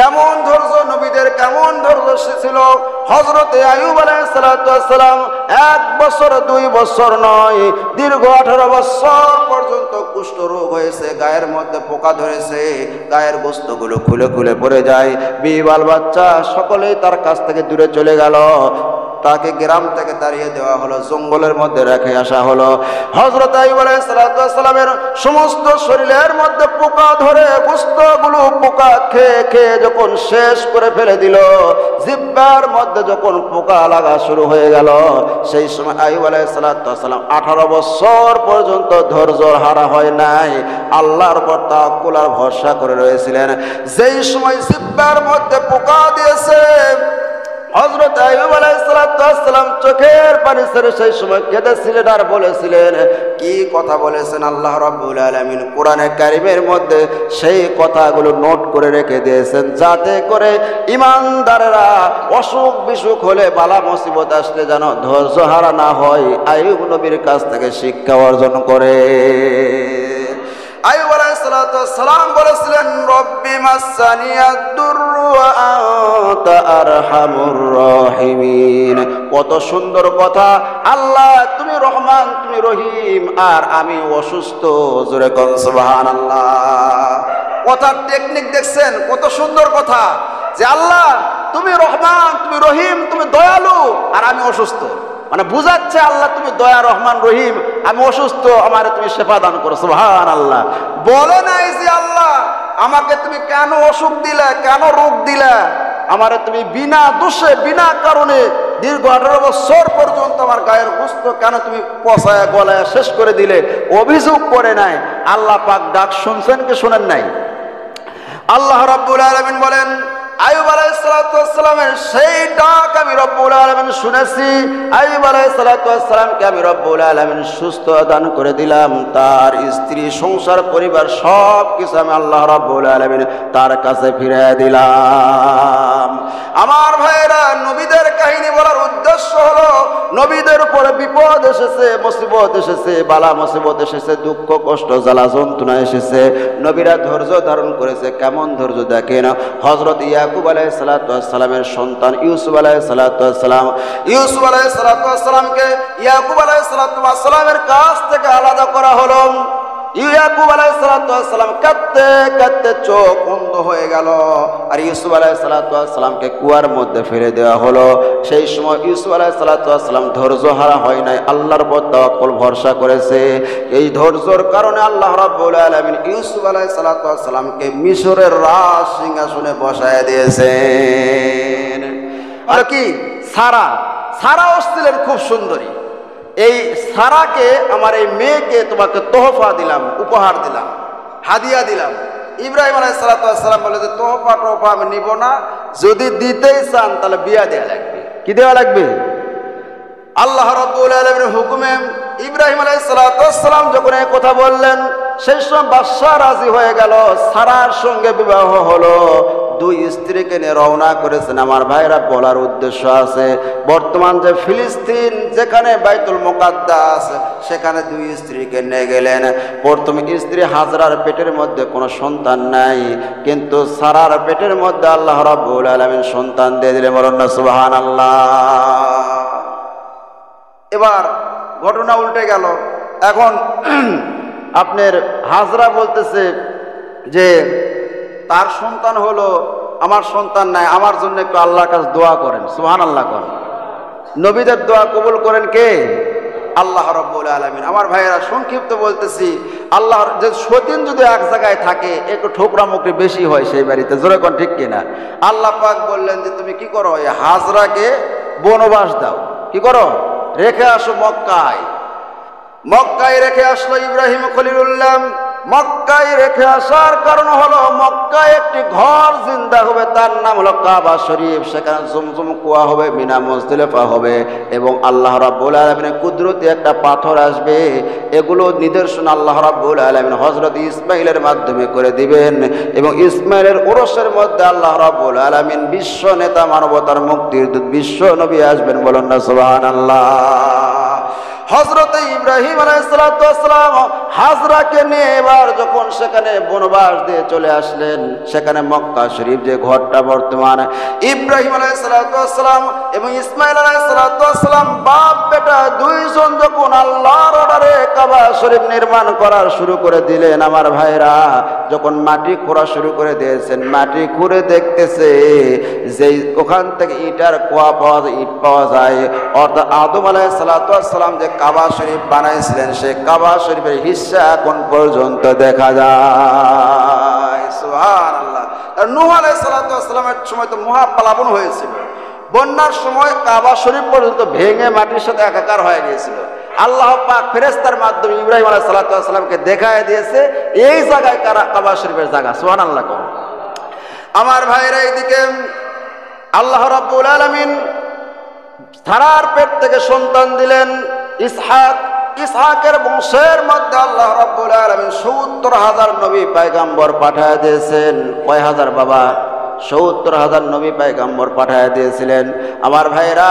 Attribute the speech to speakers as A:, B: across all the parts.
A: কেমন ধৈর্য নবীদের, কেমন ধৈর্য ছিল। হযরতে আইয়ুব আলাইহিস সালাতু ওয়াস সালাম 1 বছর 2 বছর নয়, দীর্ঘ 18 বছর পর্যন্ত কুষ্ঠ রোগ হয়েছে, গায়ের মধ্যে পোকা ধরেছে, গায়ের গোশতগুলো খুলে খুলে পড়ে যায়। বিবাল বাচ্চা সকলেই তার কাছ থেকে দূরে চলে গেল। তাকে গ্রাম থেকে তাড়িয়ে দেওয়া হলো, জঙ্গলের মধ্যে রেখে আসা হলো। হযরত আইয়ুব আলাইহিস সালাতু ওয়াস সালামের সমস্ত শরীরের মধ্যে পোকা ধরে গোশতগুলো পোকা খেয়ে খেয়ে যখন শেষ করে ফেলে দিল, জিহ্বার মধ্যে যখন পোকা লাগা শুরু হয়ে গেল, সেই সময় আইয়ুব আলাইহিস সালাতু ওয়াস সালাম 18 বছর পর্যন্ত ধৈর্য হারা হয় নাই, আল্লাহর উপর তাওয়াক্কুল আর ভরসা করে রয়েছিলেন। যেই সময় জিহ্বার মধ্যে পোকা দিয়েছে, হযরত আইয়ুব আলাইহিস সালাতু ওয়াস সালাম চোখের পানি ছেড়ে সেই সময় কেঁদেছিলেন আর বলেছিলেন, কি কথা বলেছেন আল্লাহ রাব্বুল আলামিন কোরআনে কারীমের মধ্যে সেই কথাগুলো নোট করে রেখে দিয়েছেন, যাতে করে ঈমানদাররা অসুখ বিসুখ হলে, বালা মুসিবত আসলে যেন ধৈর্য হারা না হয়, আইয়ুব নবীর কাছ থেকে শিক্ষা অর্জন করে। আইয়ুব আলাইহিস সালাতু ওয়াস সালাম বলেছিলেন, রব্বি মাসসানিয়াদ দুররু ওয়া আনতা আরহামুর রাহিমিন। কত সুন্দর কথা! আল্লাহ তুমি রহমান, তুমি রহিম, আর আমি অসুস্থ। জোরে কোন সুবহানাল্লাহ। কথার টেকনিক দেখছেন, কত সুন্দর কথা, যে আল্লাহ তুমি রহমান, তুমি রহিম, তুমি দয়ালু, আর আমি অসুস্থ। মানে বুঝাচ্ছে আল্লাহ তুমি দয়া, রহমান, রহিম, আমি অসুস্থ, আমারে তুমি শেফা দান করো। সুবহানাল্লাহ। বলে নাই যে আল্লাহ আমাকে তুমি কেন অসুখ দিলে, কেন রোগ দিলে, আমারে তুমি বিনা দোষে বিনা কারণে দীর্ঘ 18 বছর পর্যন্ত আমার গায়ের গোশত কেন তুমি পচায়া গলায় শেষ করে দিলে, অভিযোগ করে নাই। আল্লাহ পাক ডাক শুনছেন কি শুনেন নাই? আল্লাহ রাব্বুল আলামিন বলেন, আইয়ুব আলাইহিস সালাতু ওয়াস সালামের সেই ডাক আমি রব্বুল আলামিন শুনেছি। আইয়ুব আলাইহিস সালাতু ওয়াস সালামকে আমি রব্বুল আলামিন সুস্থ দান করে দিলাম, তার স্ত্রী, সংসার, পরিবার সব কিছু আমি আল্লাহ রাব্বুল আলামিন তার কাছে ফিরিয়ে দিলাম। আমার ভাইয়েরা, নবীদের কাহিনী বলার উদ্দেশ্য হলো, নবীদের উপরে বিপদ এসেছে, মুসিবত এসেছে, বালা মুসিবত এসেছে, দুঃখ কষ্ট জ্বালা যন্ত্রণা এসেছে, নবীরা ধৈর্য ধারণ করেছে। কেমন ধৈর্য দেখেন! হযরত ইয়াকুব আলাইহিস সালাতু ওয়াস সালামের সন্তান ইউসুফ আলাইহিস সালাতু ওয়াস সালাম, ইউসুফ আলাইহিস সালাতু ওয়াস সালামকে ইয়াকুব আলাইহিস সালাতু ওয়াস সালামের কাছ থেকে আলাদা করা হলো। ইয়াকুব আলাইহিস সালাতু ওয়াস সালাম কাঁদতে কাঁদতে চোখ অন্ধ হয়ে গেল, আর ইউসুফ আলাইহিস সালাতু ওয়াস সালামকে কুয়ার মধ্যে ফেলে দেওয়া হলো। সেই সময় ইউসুফ আলাইহিস সালাতু ওয়াস সালাম ধৈর্য হারা হয় নাই, আল্লাহর উপর তাওয়াক্কুল ভরসা করেছে। এই ধৈর্যের কারণে আল্লাহ রাব্বুল আলামিন ইউসুফ আলাইহিস সালাতু ওয়াস সালামকে মিশরের রাজ সিংহাসনে বসায় দিয়েছেন। আর কি সারা, সারাও ছিলেন খুব সুন্দরী। এই সারাকে, আমার এই মেয়েকে তোমাকে তোহফা দিলাম, উপহার দিলাম, হাদিয়া দিলাম। ইব্রাহিম আলাইহিস সালাতু ওয়াস সালাম বলে যে তোহফা টোহফা আমি নিব না, যদি দিতেই চান তাহলে বিয়া দেয়া লাগবে। কি দেওয়া লাগবে? আল্লাহ রাব্বুল আলামিনের হুকুমে ইব্রাহিম আলাইহিস সালাতু ওয়াস সালাম যখন এই কথা বললেন, সেই সময় বাদশা রাজি হয়ে গেল, সারার সঙ্গে বিবাহ হলো। 2 স্ত্রীকে নিয়ে রওনা করেছেন। আমার ভাইরা, বলার উদ্দেশ্য আছে, বর্তমান যে ফিলিস্তিন, যেখানে বাইতুল মুকাদ্দাস, সেখানে 2 স্ত্রীকে নিয়ে গেলেন। প্রথম স্ত্রী হাজরার পেটের মধ্যে কোনো সন্তান নাই, কিন্তু সারার পেটের মধ্যে আল্লাহ রাব্বুল আলামিন সন্তান দিয়ে দিলেন। বলেন না সুবহানাল্লাহ। এবার ঘটনা উল্টে গেল। এখন আপনার হাজরা বলতেছে যে তার সন্তান হলো, আমার সন্তান নাই, আমার জন্য একটু আল্লাহর কাছে দোয়া করেন। সুবহানাল্লাহ করেন। নবীদের দোয়া কবুল করেন কে? আল্লাহ রাব্বুল আলামিন। আমার ভাইয়েরা, সংক্ষিপ্ত বলতেছি, আল্লাহর যে সতীন যদি এক জায়গায় থাকে, একটু ঠোকরামুকরি বেশি হয় সেই বাড়িতে। জোরে কোন ঠিক কিনা? আল্লাহ পাক বললেন যে তুমি কি করো, এই হাজরাকে বনবাস দাও। কি করো? রেখে আসো মক্কায়। মক্কায় রেখে আসলো ইব্রাহিম খলিলুল্লাহ। মক্কায় রেখে আসার কারণ হলো, মক্কায় একটি ঘর জিন্দা হবে, তার নাম হলো কাবা শরীফ। সেখানে জমজম কুয়া হবে, মিনা মুজদালিফা হবে, এবং আল্লাহ রাব্বুল আলামিনের কুদরতি একটা পাথর আসবে। এগুলো নিদর্শন আল্লাহ রাব্বুল আলামিন হযরত ইসমাইলের মাধ্যমে করে দিবেন, এবং ইসমাইলের ওরসের মধ্যে আল্লাহ রাব্বুল আলামিন বিশ্ব নেতা, মানবতার মুক্তির দূত, বিশ্ব নবী আসবেন। বলেন না সুবহানাল্লাহ। হযরত ইব্রাহিম আলাইহিস সালাম হাজরাকে নিয়ে এবার যখন সেখানে বনবাস দিয়ে চলে আসলেন, সেখানে মক্কা শরীফ যে ঘরটা বর্তমান, ইব্রাহিম আলাইহিস সালাম এবং ইসমাইল আলাইহিস সালাম বাপ বেটা দুইজন যখন আল্লাহর অর্ডারে কাবা শরীফ নির্মাণ করার শুরু করে দিলেন, আমার ভাইরা যখন মাটি খোঁড়া শুরু করে দিয়েছেন, মাটি খুঁড়ে দেখতেছে যে ওখান থেকে ইটার কুয়া পাওয়া যায়, ইট পাওয়া যায়, অর্থাৎ আদম আলাইহিস সালাম যে কাবা শরীফ বানাইছিলেন সেই কাবা শরীফের হিস্সা এখন পর্যন্ত দেখা যায়। সুবহানাল্লাহ। নূহ আলাইহিস সালামের সময় তো মহাপ্লাবন হয়েছিল, বন্যার সময় কাবা শরীফ পর্যন্ত ভেঙে মাটির সাথে একাকার হয়ে গিয়েছিল। আল্লাহ পাক ফেরেশতার মাধ্যমে ইব্রাহিম আলাইহিস সালামকে দেখায় দিয়েছে এই জায়গায় কাবা শরীফের জায়গা। সুবহানাল্লাহ। আমার ভাইরা, এইদিকে আল্লাহ রাব্বুল আলামিন সারার পেট থেকে সন্তান দিলেন ইসহাক। ইসহাকের বংশের মধ্যে আল্লাহ রাব্বুল আলামিন ৭০,০০০ নবী পয়গম্বর পাঠিয়ে দিয়েছেন। কয় হাজার বাবা? ৭০,০০০ নবী পয়গম্বর পাঠিয়ে দিয়েছিলেন। আমার ভাইরা,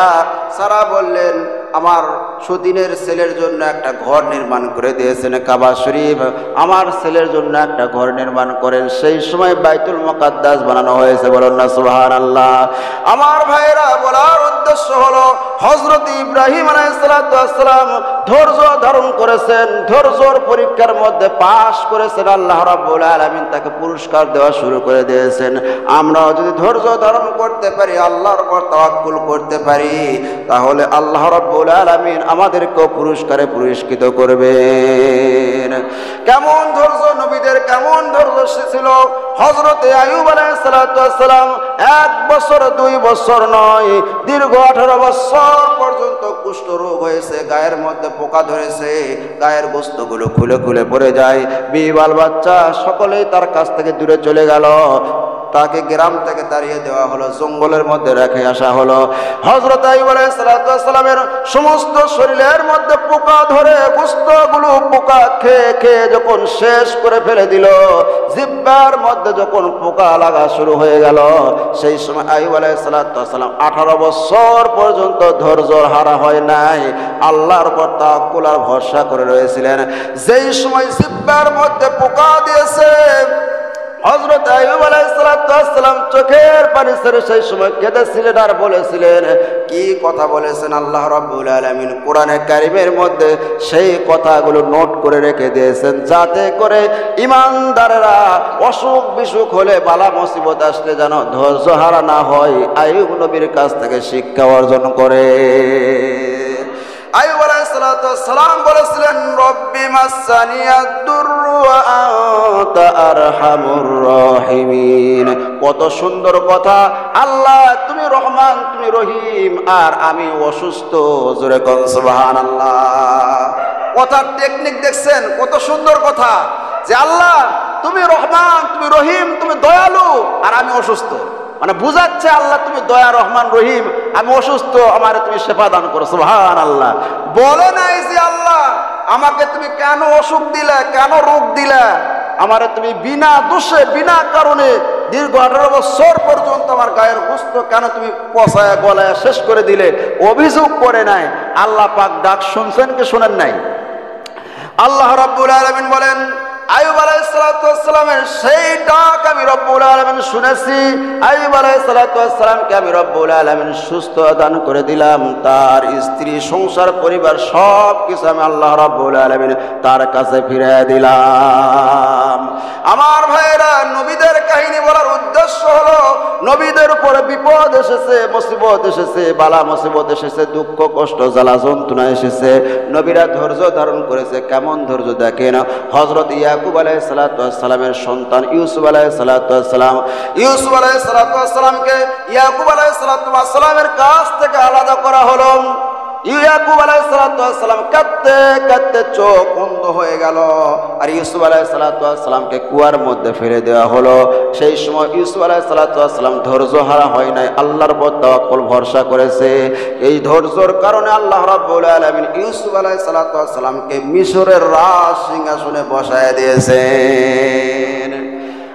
A: সারা বললেন আমার সুদিনের ছেলের জন্য একটা ঘর নির্মাণ করে দিয়েছেন কাবা শরীফ, আমার ছেলের জন্য একটা ঘর নির্মাণ করেন। সেই সময় বাইতুল মুকাদ্দাস বানানো হয়েছে, বলুন না সুবহানাল্লাহ। আমার ভাইরা, বলার উদ্দেশ্য হলো হযরত ইব্রাহিম আলাইহিস সালাম ধৈর্য ধারণ করেছেন, ধৈর্যর পরীক্ষার মধ্যে পাশ করেছেন। আল্লাহ রাব্বুল আলামিন তাকে পুরস্কার দেওয়া শুরু করে দিয়েছেন। আমরাও যদি ধৈর্য ধারণ করতে পারি, আল্লাহর উপর তাওয়াক্কুল করতে পারি, তাহলে আল্লাহ রাব্বুল আলামিন আমাদেরকে পুরস্কারে পুরস্কৃত করবেন। কেমন ধৈর্য নবীদের, কেমন ধৈর্য ছিল। হযরত আইয়ুব আলাইহিস সালাম 1 বছর 2 বছর নয়, দীর্ঘ 18 বছর পর্যন্ত কুষ্ঠ রোগ হয়েছে, গায়ের মধ্যে পোকা ধরেছে, গায়ের গোশতগুলো খুলে খুলে পড়ে যায়, বিবাল বাচ্চা সকলেই তার কাছ থেকে দূরে চলে গেল। তাকে গ্রাম থেকে তাড়িয়ে দেওয়া হলো, জঙ্গলের মধ্যে রেখে আসা হলো। হযরত আইয়ুব আলাইহিস সালামের সমস্ত শরীরের মধ্যে পোকা ধরে গোশতগুলো পোকা খেয়ে খেয়ে যখন শেষ করে ফেলে দিল, জিহ্বার মধ্যে যখন পোকা লাগা শুরু হয়ে গেল, সেই সময় আইয়ুব আলাইহিস সালাম 18 বছর পর্যন্ত ধৈর্য হারা হয় নাই, আল্লাহর উপর তাওয়াক্কুল আর ভরসা করে রয়েছিলেন। যেই সময় জিহ্বার মধ্যে পোকা দিয়েছে, হযরত আইয়ুব আলাইহিস সালাম চোখের পানি ছেড়ে সেই সময় কেঁদেছিলেন আর বলেছিলেন, কি কথা বলেছেন আল্লাহ রাব্বুল আলামিন কোরআনে কারীমের মধ্যে সেই কথাগুলো নোট করে রেখে দিয়েছেন, যাতে করে ঈমানদাররা অসুখ বিসুখ হলে, বালা মুসিবত আসলে যেন ধৈর্য হারা না হয়, আইয়ুব নবীর কাছ থেকে শিক্ষা অর্জন করে। আইয়ুব আলাইহিস সালাম বলেছিলেন, রব্বি মাসানিয়াদ দুররু ওয়া আনতা আরহামুর রাহিমিন। কত সুন্দর কথা। আল্লাহ তুমি রহমান, তুমি রহিম, আর আমি অসুস্থ। জোরে কোন সুবহানাল্লাহ। কথার টেকনিক দেখছেন, কত সুন্দর কথা যে আল্লাহ তুমি রহমান, তুমি রহিম, তুমি দয়ালু, আর আমি অসুস্থ। মানে বুঝাচ্ছে আল্লাহ তুমি দয়া, রহমান, রহিম, আমি অসুস্থ, আমারে তুমি সেবা দান করো। সুবহানাল্লাহ। বলে নাই যে আল্লাহ আমাকে তুমি কেন অসুখ দিলে, কেন রোগ দিলে, আমারে তুমি বিনা দোষে বিনা কারণে দীর্ঘ 18 বছর পর্যন্ত আমার গায়ের গোশত কেন তুমি পচায়া গলায় শেষ করে দিলে, অভিযোগ করে নাই। আল্লাহ পাক ডাক শুনছেন কি শুনেন নাই? আল্লাহ রাব্বুল আলামিন বলেন, আইয়ুব আলাইহিস সালামের সেই ডাক আমি রব্বুল আলামিন শুনেছি। আইয়ুব আলাইহিস সালামকে আমি রব্বুল আলামিন সুস্থ দান করে দিলাম, তার স্ত্রী, সংসার, পরিবার সব কিছু আমি আল্লাহ রব্বুল আলামিন তার কাছে ফিরিয়ে দিলাম। আমার ভাইরা, নবীদের কাহিনী বলার উদ্দেশ্য হলো নবীদের উপরে বিপদ এসেছে, মুসিবত এসেছে, বালা মুসিবত এসেছে, দুঃখ কষ্ট জ্বালা যন্ত্রণা এসেছে, নবীরা ধৈর্য ধারণ করেছে। কেমন ধৈর্য দেখেন। হযরত ইয়াকুব আলাইহিস সালামের সন্তান ইউসুফ আলাইহিস সালাম, ইউসুফ আলাইহিস সালামকে ইয়াকুব আলাইহিস সালামের কাছ থেকে আলাদা করা হলো। ইয়াকুব আলাইহিস সালাম কাঁদতে কাঁদতে চোখ অন্ধ হয়ে গেল, আর ইউসুফ আলাইহিস সালামকে কুয়ার মধ্যে ফেলে দেওয়া হলো। সেই সময় ইউসুফ আলাইহিস সালাম ধৈর্য হারা হয় নাই, আল্লাহর উপর তাওয়াক্কুল ভরসা করেছে। এই ধৈর্যের কারণে আল্লাহ রাব্বুল আলামিন ইউসুফ আলাইহিস সালামকে মিশরের রাজ সিংহাসনে বসায় দিয়েছেন।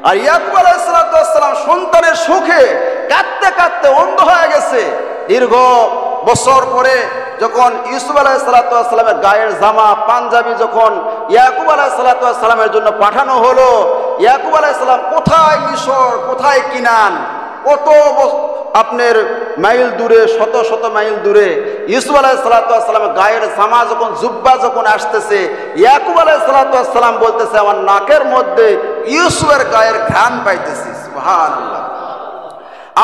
A: আর ইয়াকুব আলাইহিস সালাম সন্তানের সুখে কাঁদতে কাঁদতে অন্ধ হয়ে গেছে। দীর্ঘ বছর পরে যখন ইউসুফ আলাইহিসসালামের গায়ের জামা পাঞ্জাবি যখন ইয়াকুব আলাইহিসসালামের জন্য পাঠানো হলো, ইয়াকুব আলাইহিসসালাম কোথায় মিশর, কোথায় কিনান, কত আপনার মাইল দূরে, শত শত মাইল দূরে ইউসুফ আলাইহিসসালামের গায়ের জামা যখন জুব্বা যখন আসতেছে, ইয়াকুব আলাইহিসসালাম বলতেছে আমার নাকের মধ্যে ইউসুফের গায়ের ঘ্রাণ পাইতেছি। সুবহানাল্লাহ।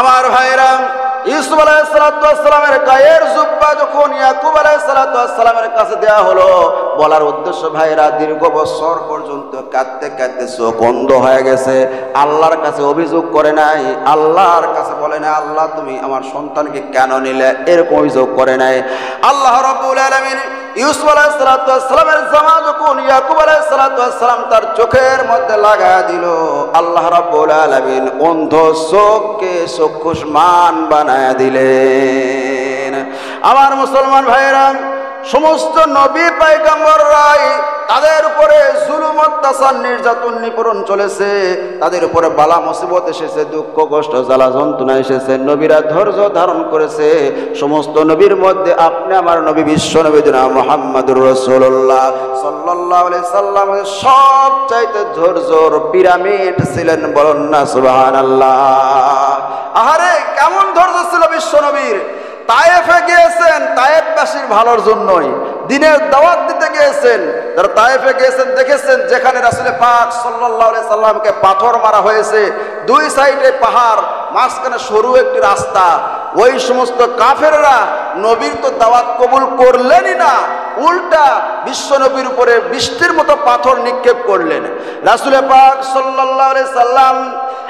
A: আমার ভাইরা, ইউসুফ আলাইহিসসালামের গায়ের জুব্বা যখন ইয়াকুব আলাইহিসসালামের কাছে দেওয়া হলো, বলার উদ্দেশ্য ভাইরা দীর্ঘ বছর পর্যন্ত কাঁদতে কাঁদতে চোখ অন্ধ হয়ে গেছে। আল্লাহর কাছে অভিযোগ করে নাই, আল্লাহর কাছে বলে না আল্লাহ তুমি আমার সন্তানকে কেন নিলে, এরকম অভিযোগ করে নাই। আল্লাহ রাব্বুল আলামিন ইউসুফ আলাইহিসসালামের জামা যখন ইয়াকুব আলাইহিসসালাম তার চোখের মধ্যে লাগা দিল, আল্লাহ রাব্বুল আলামিন অন্ধ চোখকে চক্ষুষ্মান বানায় দিলেন। আমার মুসলমান ভাইরা, সমস্ত নবী পয়গম্বররাই তাদের উপরে জুলুম অত্যাচার নির্যাতন নিপীড়ন চলেছে, তাদের উপরে বালা মুসিবত এসেছে, দুঃখ কষ্ট জ্বালা যন্ত্রণা এসেছে, নবীরা ধৈর্য ধারণ করেছে। সমস্ত নবীর মধ্যে আপনি আমার নবী বিশ্ব নবী জনাব মুহাম্মদুর রাসূলুল্লাহ সাল্লাল্লাহু আলাইহি সাল্লাম সবচাইতে ধৈর্যর পিরামিড ছিলেন, বলুন না সুবহানাল্লাহ। আহারে কেমন ধৈর্য ছিল বিশ্ব নবীর! তায়েফে গিয়েছেন তায়েফবাসীর ভালোর জন্যই, দিনের দাওয়াত দিতে গিয়েছেন। যারা তায়েফে গিয়েছেন দেখেছেন যেখানে রাসূল পাক সাল্লাল্লাহু আলাইহি সাল্লামকে পাথর মারা হয়েছে, দুই সাইডে পাহাড়, মাঝখানে সরু একটি রাস্তা। ওই সমস্ত কাফেররা নবীর তো দাওয়াত কবুল করলেনই না, উল্টা বিশ্ব নবীর উপরে বৃষ্টির মতো পাথর নিক্ষেপ করলেন। রাসূল পাক সাল্লাল্লাহু আলাইহি সাল্লাম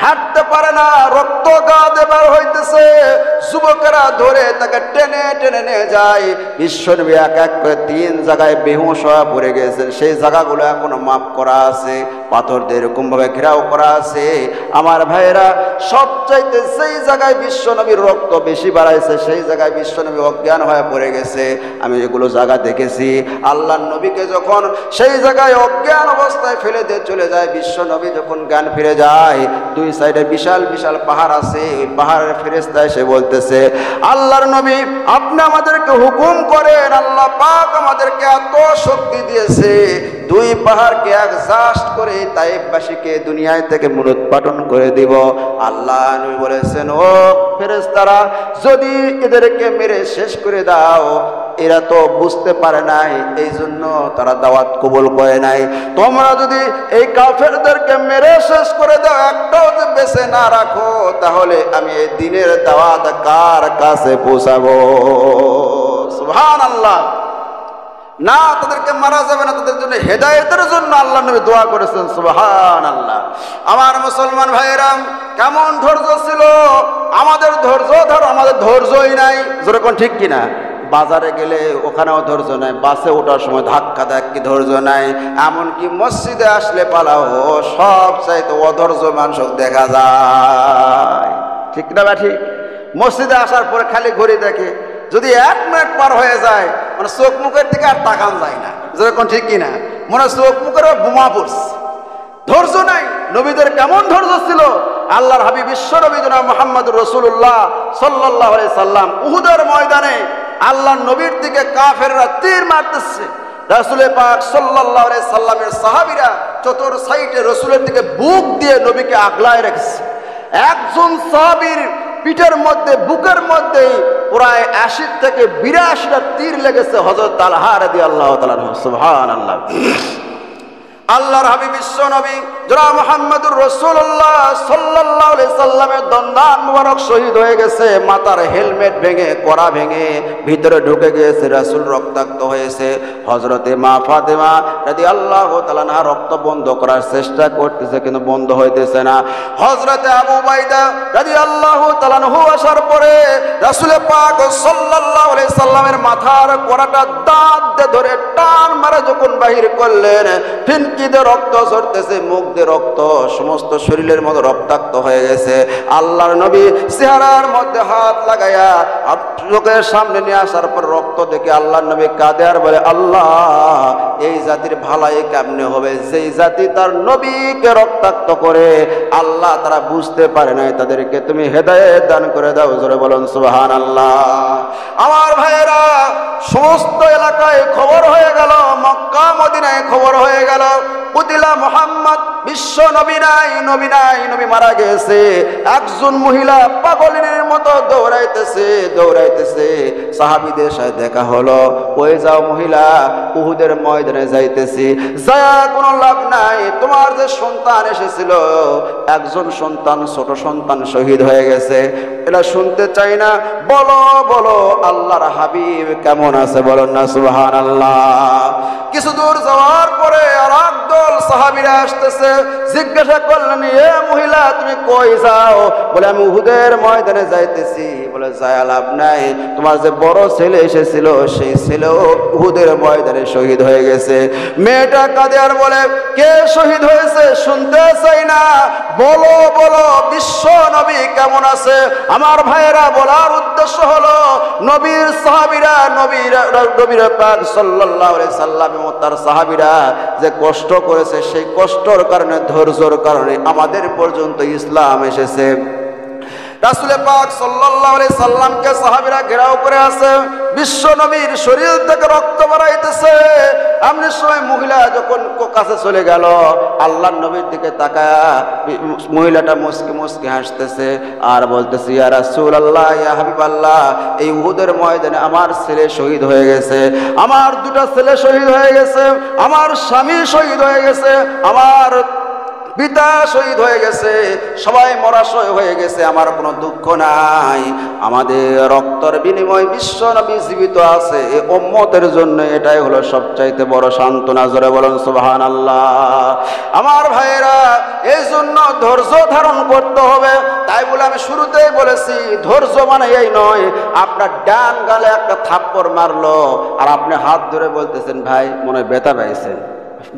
A: হাঁটতে পারে না, রক্ত গা দেবার হইতেছে, যুবকেরা ধরে তাকে টেনে টেনে নিয়ে যায়। বিশ্বনবী এক এক করে 3 জায়গায় বেহুশ হয়ে পড়ে গেছেন, সেই জায়গাগুলো এখনো মাপ করা আছে, পাথর দিয়ে এরকম ভাবে ঘেরাও করা আছে। আমার ভাইয়েরা, সবচাইতে সেই জায়গায় বিশ্বনবীর রক্ত বেশি বাড়াইছে, সেই জায়গায় বিশ্বনবী অজ্ঞান হয়ে পড়ে গেছে। আমি এগুলো জায়গা দেখেছি। আল্লাহর নবীকে যখন সেই জায়গায় অজ্ঞান অবস্থায় ফেলে দিয়ে চলে যায়, বিশ্বনবী যখন জ্ঞান ফিরে যায়, দুই সাইডে বিশাল বিশাল পাহাড় আছে, পাহাড়ের ফেরেশতা এসে বলতেছে আল্লাহর নবী আপনি আমাদেরকে হুকুম করেন, আল্লাহ পাক আমাদেরকে এত শক্তি দিয়েছে, দুই পাহাড়কে একজাস্ট করে তায়েফবাসীকে দুনিয়ায় থেকে মূলোৎপাটন করে দিব। আল্লাহ নবী বলেছেন ও ফেরেশতারা, যদি এদেরকে মেরে শেষ করে দাও, এরা তো বুঝতে পারে নাই, এই জন্য তারা দাওয়াত কবুল করে নাই। তোমরা যদি এই কাফেরদেরকে মেরে শেষ করে দাও, একটাও যদি বেঁচে না রাখো, তাহলে আমি এই দিনের দাওয়াত কার কাছে পৌঁছাবো? সুবহানাল্লাহ। না, তাদেরকে মারা যাবে না, তাদের জন্য হেদায়েতের জন্য আল্লাহ নবী দোয়া করেছেন। সুবহানাল্লাহ। আমার মুসলমান ভাইয়েরা, কেমন ধৈর্য ছিল আমাদের! ধৈর্য ধর, আমাদের ধৈর্যই নাই। যেরকম ঠিক কিনা? বাজারে গেলে ওখানেও ধৈর্য নাই, বাসে ওঠার সময় ধাক্কা ধাক্কি ধৈর্য নাই, এমনকি মসজিদে আসলে পালাও সব চাইতে অধৈর্য মানুষ দেখা যায়। ঠিক না বা ঠিক? মসজিদে আসার পরে খালি ঘড়ি দেখে, যদি 1 মিনিট পার হয়ে যায় মানে চোখ মুখের দিকে আর তাকান যায় না। যেরকম ঠিক কিনা? মনে চোখ মুখের বোমা পড়ছে। ধৈর্য নাই। নবীদের কেমন ধৈর্য ছিল! আল্লাহর হাবিব বিশ্ব নবী জনাব মুহাম্মদুর রাসূলুল্লাহ সাল্লাল্লাহু আলাইহি সাল্লাম উহুদের ময়দানে আল্লাহর নবীর দিকে কাফেররা তীর মারতেছে, রাসূল পাক সাল্লাল্লাহু আলাইহি সাল্লামের সাহাবীরা চতুর সাইডে রাসূলের দিকে বুক দিয়ে নবীকে আগলায় রেখেছে। একজন সাহাবীর পিঠের মধ্যে, বুকের মধ্যে প্রায় 80 থেকে 82টা তীর লেগেছে হযরত তালহা রাদিয়াল্লাহু তাআলা। সুবহানাল্লাহ। আল্লাহর হাবিব বিশ্ব নবী জনাব মুহাম্মদুর রাসূলুল্লাহ সাল্লাল্লাহু আলাইহি সাল্লামের দন্দান মুবারক শহীদ হয়ে গেছে, মাথার হেলমেট ভেঙে, কড়া ভেঙে ভিতরে ঢুকে গিয়েছে, রাসূল রক্তাক্ত হয়েছে। হযরতে মা ফাতেমা রাদিয়াল্লাহু তাআলা আনহা রক্ত বন্ধ করার চেষ্টা করতেছে, কিন্তু বন্ধ হইতেছে না। হযরতে আবু উবাইদা রাদিয়াল্লাহু তাআলা আনহু আসার পরে রাসূল পাক সাল্লাল্লাহু আলাইহি সাল্লামের মাথার কড়াটা দাঁত দিয়ে ধরে টান মারে যখন বাহির করলেন, খিড়কি দিয়ে রক্ত ঝরতেছে, মুখ দিয়ে রক্ত, সমস্ত শরীরের মধ্যে রক্তাক্ত হয়ে গেছে। আল্লাহর নবী চেহারার মধ্যে হাত লাগাইয়া চোখের সামনে নিয়ে আসার পর রক্ত দেখে আল্লাহর নবী কাঁদে আর বলে, আল্লাহ এই জাতির ভালাই কেমনে হবে যেই জাতি তার নবীকে রক্তাক্ত করে। আল্লাহ তারা বুঝতে পারে নাই, তাদেরকে তুমি হেদায়েত দান করে দাও। জোরে বলুন সুবহানাল্লাহ। আমার ভাইয়েরা, সমস্ত এলাকায় খবর হয়ে গেল, মক্কা মদিনায় খবর হয়ে গেল, কুতিলা মুহাম্মদ, বিশ্ব নবী নাই, নবী নাই, নবী মারা গেছে। একজন মহিলা পাগলের মতো দৌড়াইতেছে দৌড়াইতেছে। সাহাবীদের সাথে দেখা হলো, ওই যাও মহিলা, উহুদের ময়দানে যাইতেছি, যায়া কোনো লাভ নাই, তোমার যে সন্তান এসেছিল একজন সন্তান, ছোট সন্তান শহীদ হয়ে গেছে। এটা শুনতে চাই না, বলো বলো আল্লাহর হাবিব কেমন আছে, বলুন না সুবহানাল্লাহ। কিছু দূর যাওয়ার পরে আর একদল সাহাবীরা আসতেছে, জিজ্ঞাসা করলেন, এ মহিলা তুমি কই যাও? বলে আমি উহুদের ময়দানে যাইতেছি। বলে যায় লাভ নাই, তোমার যে বড় ছেলে এসেছিল সেই ছেলেও উহুদের ময়দানে শহীদ হয়ে গেছে। মেয়েটা কাঁদে আর বলে, কে শহীদ হয়েছে শুনতে চাই না, বলো বলো বিশ্ব নবী কেমন আছে। আমার ভাইয়েরা, বলার উদ্দেশ্য হলো নবীর সাহাবীরা, নবীর পাক সাল্লাল্লাহু আলাইহি সাল্লাম এবং তার সাহাবীরা যে কষ্ট করেছে, সেই কষ্টর কারণে, ধৈর্যের কারণে আমাদের পর্যন্ত ইসলাম এসেছে। রাসূল পাক সাল্লাল্লাহু আলাইহি সাল্লামকে সাহাবীরা ঘেরাও করে আছে, বিশ্ব নবীর শরীর থেকে রক্ত বেরাইতেছে। এমন সময় মহিলা যখন কাছে চলে গেল, আল্লাহর নবীর দিকে তাকায়া মহিলাটা মুস্কি মুস্কি হাসতেছে আর বলতেছে, ইয়া রাসূলুল্লাহ, ইয়া হাবিবাল্লাহ, এই উহুদের ময়দানে আমার ছেলে শহীদ হয়ে গেছে, আমার দুটো ছেলে শহীদ হয়ে গেছে, আমার স্বামী শহীদ হয়ে গেছে, আমার পিতা শহীদ হয়ে গেছে, সবাই মরাশয় হয়ে গেছে, আমার কোনো দুঃখ নাই। আমাদের রক্তের বিনিময় বিশ্ব নবী জীবিত আছে, এই উম্মতের জন্য এটাই হলো সবচাইতে বড় সান্ত্বনা। জোরে বলুন সুবহানাল্লাহ। আমার ভাইয়েরা, এই জন্য ধৈর্য ধারণ করতে হবে। তাই বলে আমি শুরুতেই বলেছি, ধৈর্য মানে এই নয় আপনার ডান গালে একটা থাপ্পড় মারলো আর আপনি হাত ধরে বলতেছেন, ভাই মনে হয় ব্যথা পাইছেন,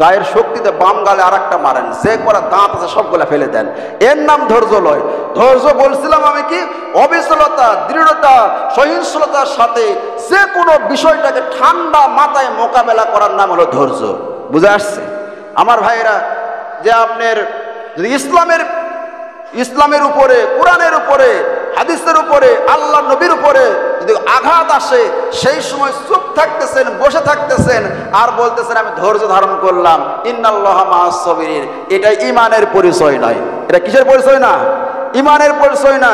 A: গায়ের শক্তিতে বাম গালে আর একটা মারেন, যে করা দাঁত আছে সবগুলা ফেলে দেন, এর নাম ধৈর্য লয়। ধৈর্য বলছিলাম আমি কি, অবিচলতা, দৃঢ়তা, সহিষ্ণুতার সাথে যে কোনো বিষয়টাকে ঠান্ডা মাথায় মোকাবেলা করার নাম হলো ধৈর্য। বুঝে আসছে আমার ভাইয়েরা? যে আপনার যদি ইসলামের উপরে, কোরআনের উপরে, হাদিসের উপরে, আল্লাহ নবীর উপরে যদি আঘাত আসে, সেই সময় চুপ থাকতেছেন, বসে থাকতেছেন আর বলতেছেন আমি ধৈর্য ধারণ করলাম, ইন্নাল্লাহা মাআস সাবিরিন, এটা ঈমানের পরিচয় নয়। এটা কিসের পরিচয় না? ঈমানের পরিচয় না।